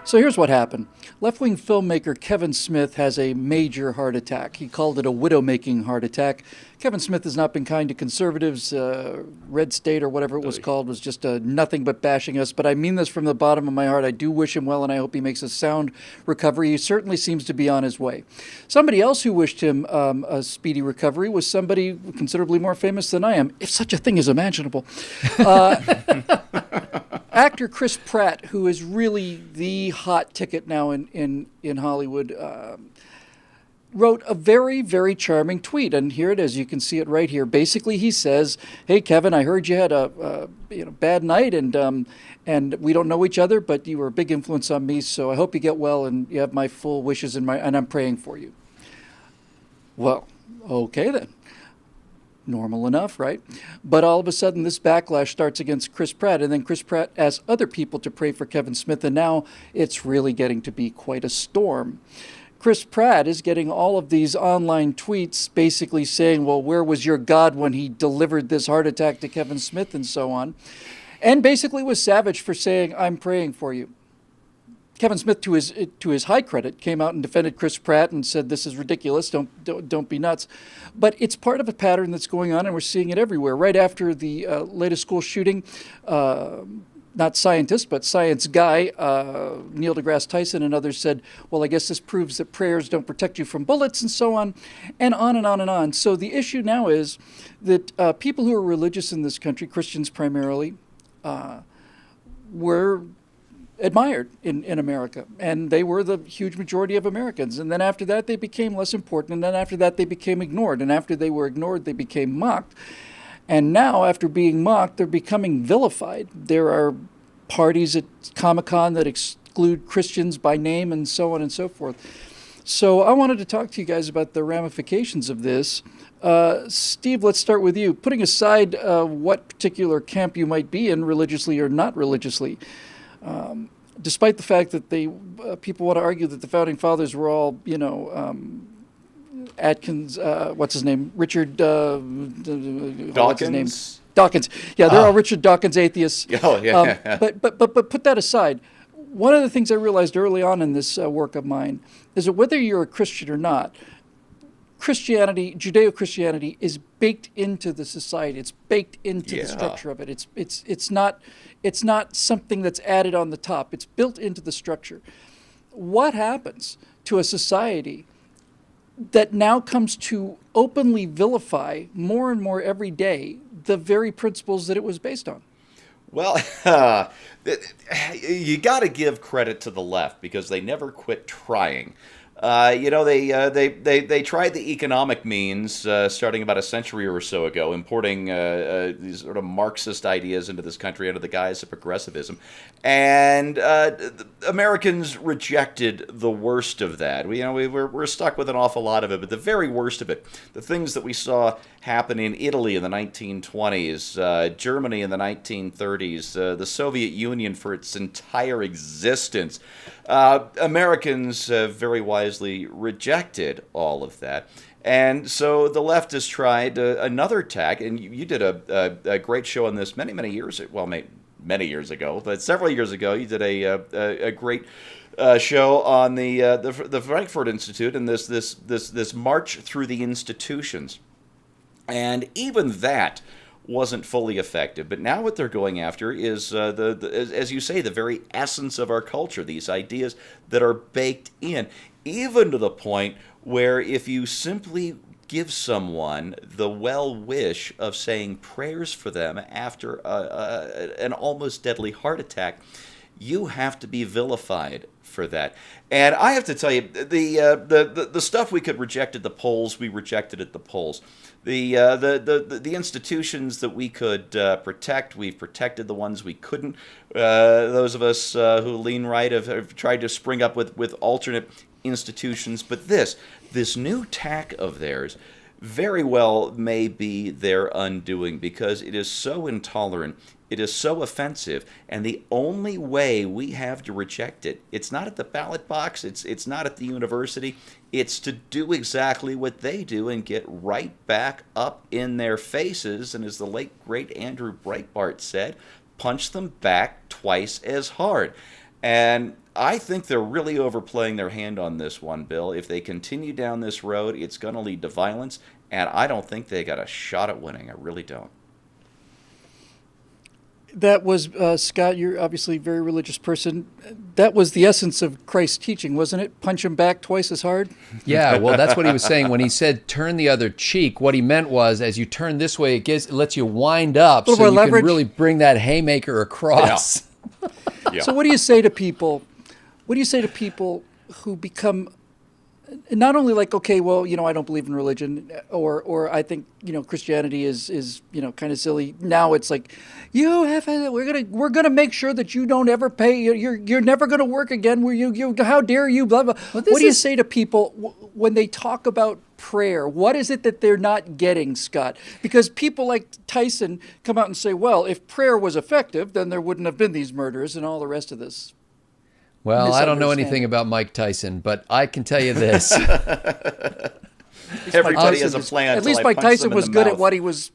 So here's what happened. Left-wing filmmaker Kevin Smith has a major heart attack. He called it a widow-making heart attack. Kevin Smith has not been kind to conservatives. Red State or whatever it was called was just nothing but bashing us. But I mean this from the bottom of my heart. I do wish him well, and I hope he makes a sound recovery. He certainly seems to be on his way. Somebody else who wished him a speedy recovery was somebody considerably more famous than I am, if such a thing is imaginable. Actor Chris Pratt, who is really the hot ticket now in Hollywood, wrote a very, very charming tweet, and here it is. You can see it right here. Basically, he says, "Hey, Kevin, I heard you had a bad night, and we don't know each other, but you were a big influence on me. So I hope you get well, and you have my full wishes and I'm praying for you." Well, okay then. Normal enough, right? But all of a sudden, this backlash starts against Chris Pratt, and then Chris Pratt asks other people to pray for Kevin Smith, and now it's really getting to be quite a storm. Chris Pratt is getting all of these online tweets basically saying, well, where was your God when he delivered this heart attack to Kevin Smith and so on, and basically was savage for saying, I'm praying for you. Kevin Smith, to his high credit, came out and defended Chris Pratt and said, this is ridiculous, don't be nuts. But it's part of a pattern that's going on, and we're seeing it everywhere. Right after the latest school shooting, not scientist, but science guy, Neil deGrasse Tyson and others said, well, I guess this proves that prayers don't protect you from bullets and so on, and on and on and on. So the issue now is that people who are religious in this country, Christians primarily, were admired in America, and they were the huge majority of Americans. And then after that, they became less important, and then after that, they became ignored. And after they were ignored, they became mocked. And now, after being mocked, they're becoming vilified. There are parties at Comic-Con that exclude Christians by name and so on and so forth. So I wanted to talk to you guys about the ramifications of this. Steve, let's start with you. Putting aside what particular camp you might be in, religiously or not religiously, despite the fact that people want to argue that the founding fathers were all, Atkins, what's his name? Richard Dawkins. What's his name? Dawkins. Yeah, they're all Richard Dawkins atheists. Oh, yeah. But put that aside. One of the things I realized early on in this work of mine is that whether you're a Christian or not, Christianity, Judeo-Christianity, is baked into the society. It's baked into the structure of it. It's not something that's added on the top. It's built into the structure. What happens to a society that now comes to openly vilify more and more every day the very principles that it was based on? Well, you got to give credit to the left because they never quit trying. They tried the economic means starting about a century or so ago, importing these sort of Marxist ideas into this country under the guise of progressivism, and Americans rejected the worst of that. We're stuck with an awful lot of it, but the very worst of it, the things that we saw happen in Italy in the 1920s, Germany in the 1930s, the Soviet Union for its entire existence. Americans very wisely rejected all of that. And so the left has tried another tack, and you did a great show on this many years ago, but several years ago, you did a great show on the Frankfurt Institute and this march through the institutions. And even that wasn't fully effective. But now what they're going after is, as you say, the very essence of our culture, these ideas that are baked in, even to the point where if you simply give someone the well wish of saying prayers for them after an almost deadly heart attack, you have to be vilified for that. And I have to tell you, the stuff we could reject at the polls, we rejected at the polls. The institutions that we could protect, we've protected. The ones we couldn't. Those of us who lean right have tried to spring up with alternate institutions. But this new tack of theirs, very well may be their undoing, because it is so intolerant, it is so offensive, and the only way we have to reject it, it's not at the ballot box, it's not at the university, it's to do exactly what they do and get right back up in their faces, and as the late great Andrew Breitbart said, punch them back twice as hard. And I think they're really overplaying their hand on this one, Bill. If they continue down this road, it's going to lead to violence, and I don't think they got a shot at winning. I really don't. That was, Scott, you're obviously a very religious person. That was the essence of Christ's teaching, wasn't it? Punch him back twice as hard? Yeah, well, that's what he was saying. When he said turn the other cheek, what he meant was as you turn this way, it lets you wind up so you can really bring that haymaker across. Yeah. Yeah. So what do you say to people? What do you say to people who become not only like, okay, well, I don't believe in religion, or I think, Christianity is kind of silly. Now it's like, we're gonna make sure that you don't ever pay. You're never gonna work again. How dare you? Blah blah. What do you say to people when they talk about prayer? What is it that they're not getting, Scott? Because people like Tyson come out and say, well, if prayer was effective, then there wouldn't have been these murders and all the rest of this. Well, I don't know anything about Mike Tyson, but I can tell you this. Everybody has a plan. At least Mike Tyson was good at what he was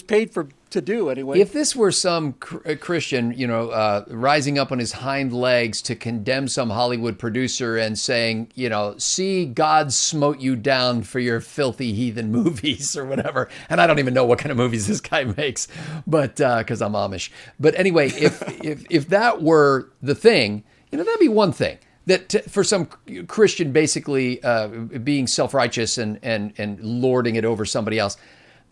paid to do anyway. If this were some Christian, rising up on his hind legs to condemn some Hollywood producer and saying, see, God smote you down for your filthy heathen movies or whatever. And I don't even know what kind of movies this guy makes, but because I'm Amish. But anyway, if that were the thing, that'd be one thing. That for some Christian basically being self-righteous and lording it over somebody else.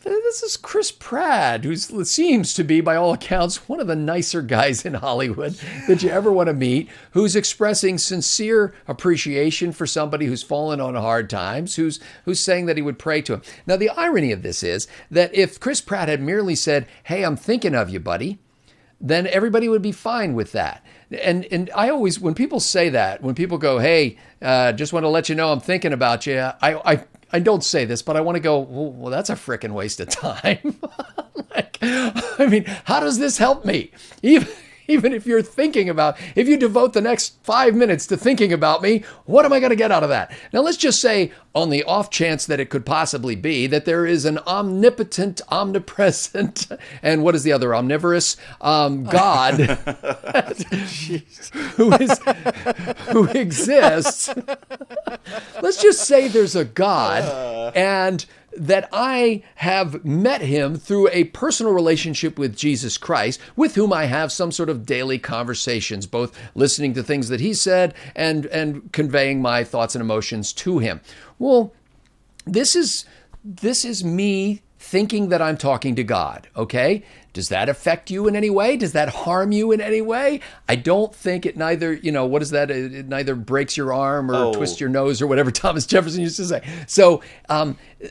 This is Chris Pratt, who seems to be, by all accounts, one of the nicer guys in Hollywood that you ever want to meet, who's expressing sincere appreciation for somebody who's fallen on hard times, who's saying that he would pray to him. Now, the irony of this is that if Chris Pratt had merely said, hey, I'm thinking of you, buddy, then everybody would be fine with that. And I always, when people say that, when people go, hey, just want to let you know I'm thinking about you, I don't say this, but I want to go, well, that's a frickin' waste of time. How does this help me? Even if if you devote the next 5 minutes to thinking about me, what am I going to get out of that? Now, let's just say, on the off chance that it could possibly be, that there is an omnipotent, omnipresent, and what is the other, omnivorous, God, who exists. Let's just say there's a God, and that I have met him through a personal relationship with Jesus Christ, with whom I have some sort of daily conversations, both listening to things that he said and conveying my thoughts and emotions to him. Well, this is me thinking that I'm talking to God, okay? Does that affect you in any way? Does that harm you in any way? I don't think it neither, what is that? It neither breaks your arm or twists your nose or whatever Thomas Jefferson used to say. So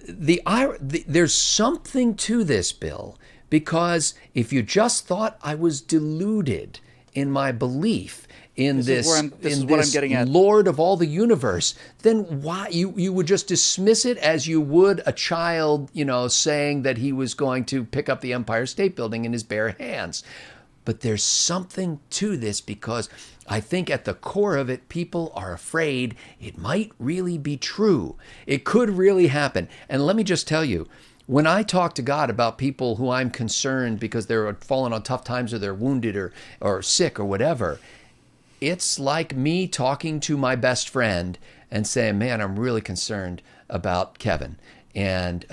there's something to this, Bill, because if you just thought I was deluded in my belief in this Lord of all the universe, then why you would just dismiss it as you would a child, saying that he was going to pick up the Empire State Building in his bare hands. But there's something to this, because I think at the core of it, people are afraid it might really be true. It could really happen. And let me just tell you, when I talk to God about people who I'm concerned because they're falling on tough times or they're wounded or sick or whatever, it's like me talking to my best friend and saying, man, I'm really concerned about Kevin. And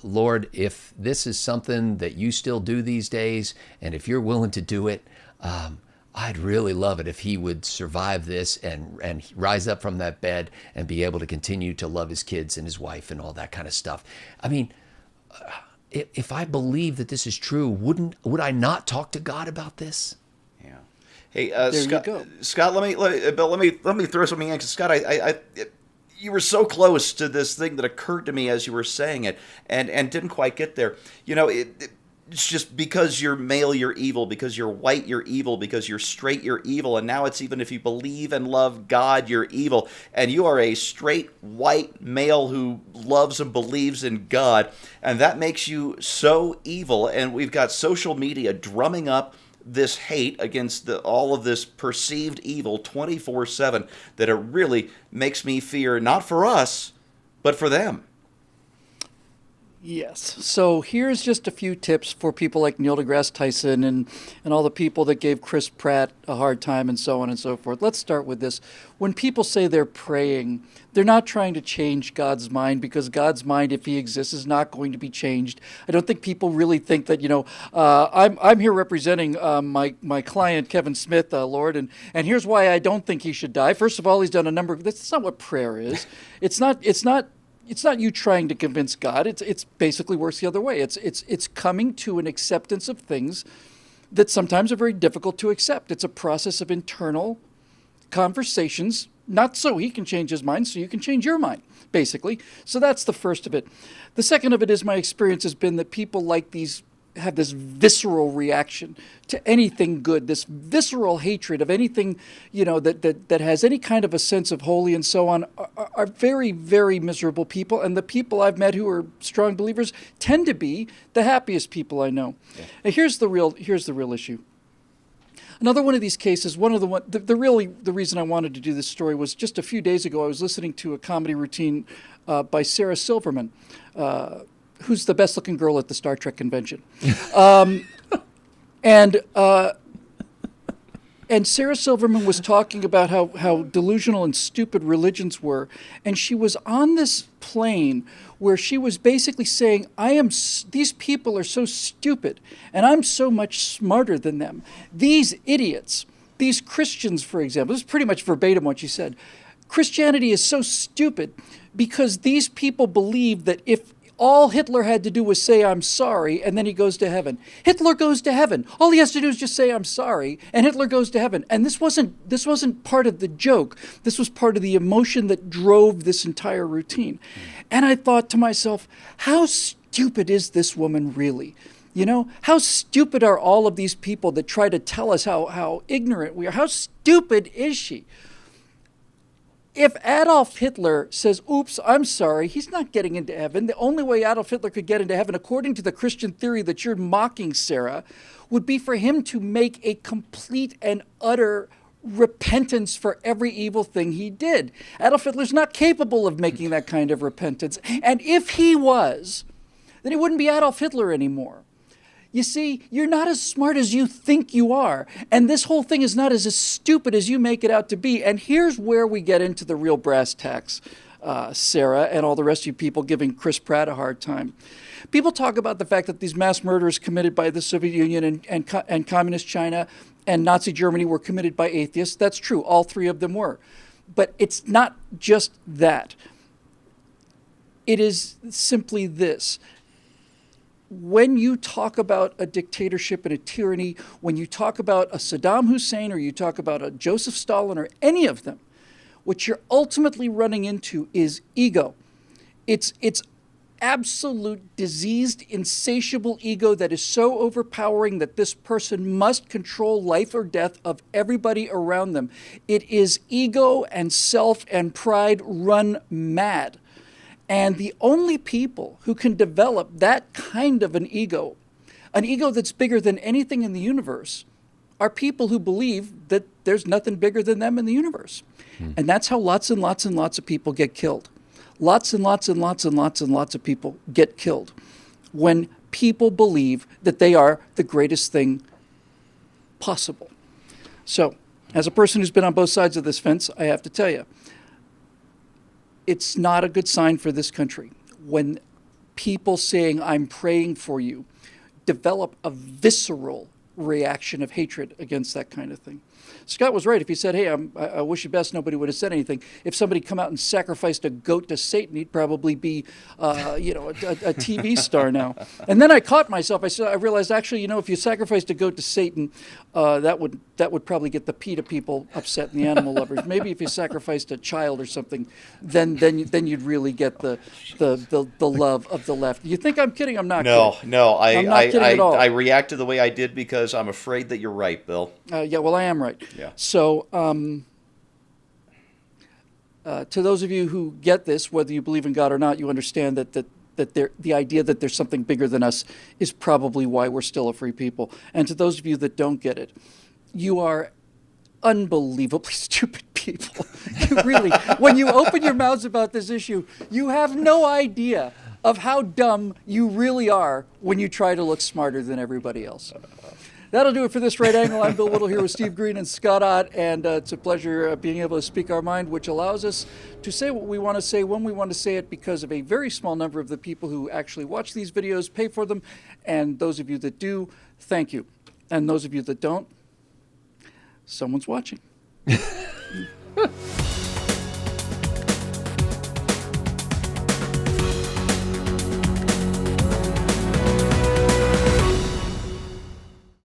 Lord, if this is something that you still do these days, and if you're willing to do it, I'd really love it if he would survive this and rise up from that bed and be able to continue to love his kids and his wife and all that kind of stuff. I mean, if I believe that this is true, would I not talk to God about this? Hey, Scott, let me throw something in. Scott, you were so close to this thing that occurred to me as you were saying it, and didn't quite get there. it's just because you're male, you're evil. Because you're white, you're evil. Because you're straight, you're evil. And now it's even if you believe and love God, you're evil. And you are a straight white male who loves and believes in God. And that makes you so evil. And we've got social media drumming up this hate against all of this perceived evil 24/7 that it really makes me fear, not for us, but for them. Yes. So here's just a few tips for people like Neil deGrasse Tyson and all the people that gave Chris Pratt a hard time and so on and so forth. Let's start with this. When people say they're praying, they're not trying to change God's mind, because God's mind, if he exists, is not going to be changed. I don't think people really think that, I'm here representing my client, Kevin Smith, Lord, and here's why I don't think he should die. First of all, he's done a number of, that's not what prayer is. It's not you trying to convince God. It's basically works the other way. It's coming to an acceptance of things that sometimes are very difficult to accept. It's a process of internal conversations, not so he can change his mind, so you can change your mind, basically. So that's the first of it. The second of it is, my experience has been that people like these have this visceral reaction to anything good, this visceral hatred of anything, that has any kind of a sense of holy and so on, are very, very miserable people. And the people I've met who are strong believers tend to be the happiest people I know. Yeah. And here's the real issue. Another one of these cases, the reason I wanted to do this story was just a few days ago, I was listening to a comedy routine by Sarah Silverman, who's the best-looking girl at the Star Trek convention. And Sarah Silverman was talking about how delusional and stupid religions were. And she was on this plane where she was basically saying, these people are so stupid, and I'm so much smarter than them. These idiots, these Christians, for example, this is pretty much verbatim what she said. Christianity is so stupid because these people believe that if all Hitler had to do was say, I'm sorry, and then he goes to heaven. Hitler goes to heaven. All he has to do is just say, I'm sorry, and Hitler goes to heaven. And this wasn't part of the joke. This was part of the emotion that drove this entire routine. And I thought to myself, how stupid is this woman really? How stupid are all of these people that try to tell us how ignorant we are? How stupid is she? If Adolf Hitler says, oops, I'm sorry, he's not getting into heaven. The only way Adolf Hitler could get into heaven, according to the Christian theory that you're mocking, Sarah, would be for him to make a complete and utter repentance for every evil thing he did. Adolf Hitler's not capable of making that kind of repentance. And if he was, then he wouldn't be Adolf Hitler anymore. You see, you're not as smart as you think you are. And this whole thing is not as stupid as you make it out to be. And here's where we get into the real brass tacks, Sarah, and all the rest of you people giving Chris Pratt a hard time. People talk about the fact that these mass murders committed by the Soviet Union and Communist China and Nazi Germany were committed by atheists. That's true. All three of them were. But it's not just that. It is simply this. When you talk about a dictatorship and a tyranny, when you talk about a Saddam Hussein or you talk about a Joseph Stalin or any of them, what you're ultimately running into is ego. It's absolute diseased, insatiable ego that is so overpowering that this person must control life or death of everybody around them. It is ego and self and pride run mad. And the only people who can develop that kind of an ego that's bigger than anything in the universe, are people who believe that there's nothing bigger than them in the universe. And that's how lots and lots and lots of people get killed. Lots and lots and lots and lots and lots of people get killed when people believe that they are the greatest thing possible. So, as a person who's been on both sides of this fence, I have to tell you, it's not a good sign for this country when people saying, I'm praying for you, develop a visceral reaction of hatred against that kind of thing. Scott was right. If he said, hey, I wish you best, nobody would have said anything. If somebody come out and sacrificed a goat to Satan, he'd probably be, a TV star now. And then I caught myself. I realized, actually, if you sacrificed a goat to Satan, that would probably get the PETA people upset and the animal lovers. Maybe if you sacrificed a child or something, then you'd really get the love of the left. You think I'm kidding? I'm not kidding. No, I'm not kidding at all. I reacted the way I did because I'm afraid that you're right, Bill. Yeah, well, I am right. Yeah. So, to those of you who get this, whether you believe in God or not, you understand that the idea that there's something bigger than us is probably why we're still a free people. And to those of you that don't get it, you are unbelievably stupid people. You really, when you open your mouths about this issue, you have no idea of how dumb you really are when you try to look smarter than everybody else. That'll do it for this Right Angle. I'm Bill Whittle here with Steve Green and Scott Ott, and it's a pleasure being able to speak our mind, which allows us to say what we want to say when we want to say it because of a very small number of the people who actually watch these videos, pay for them, and those of you that do, thank you. And those of you that don't, someone's watching.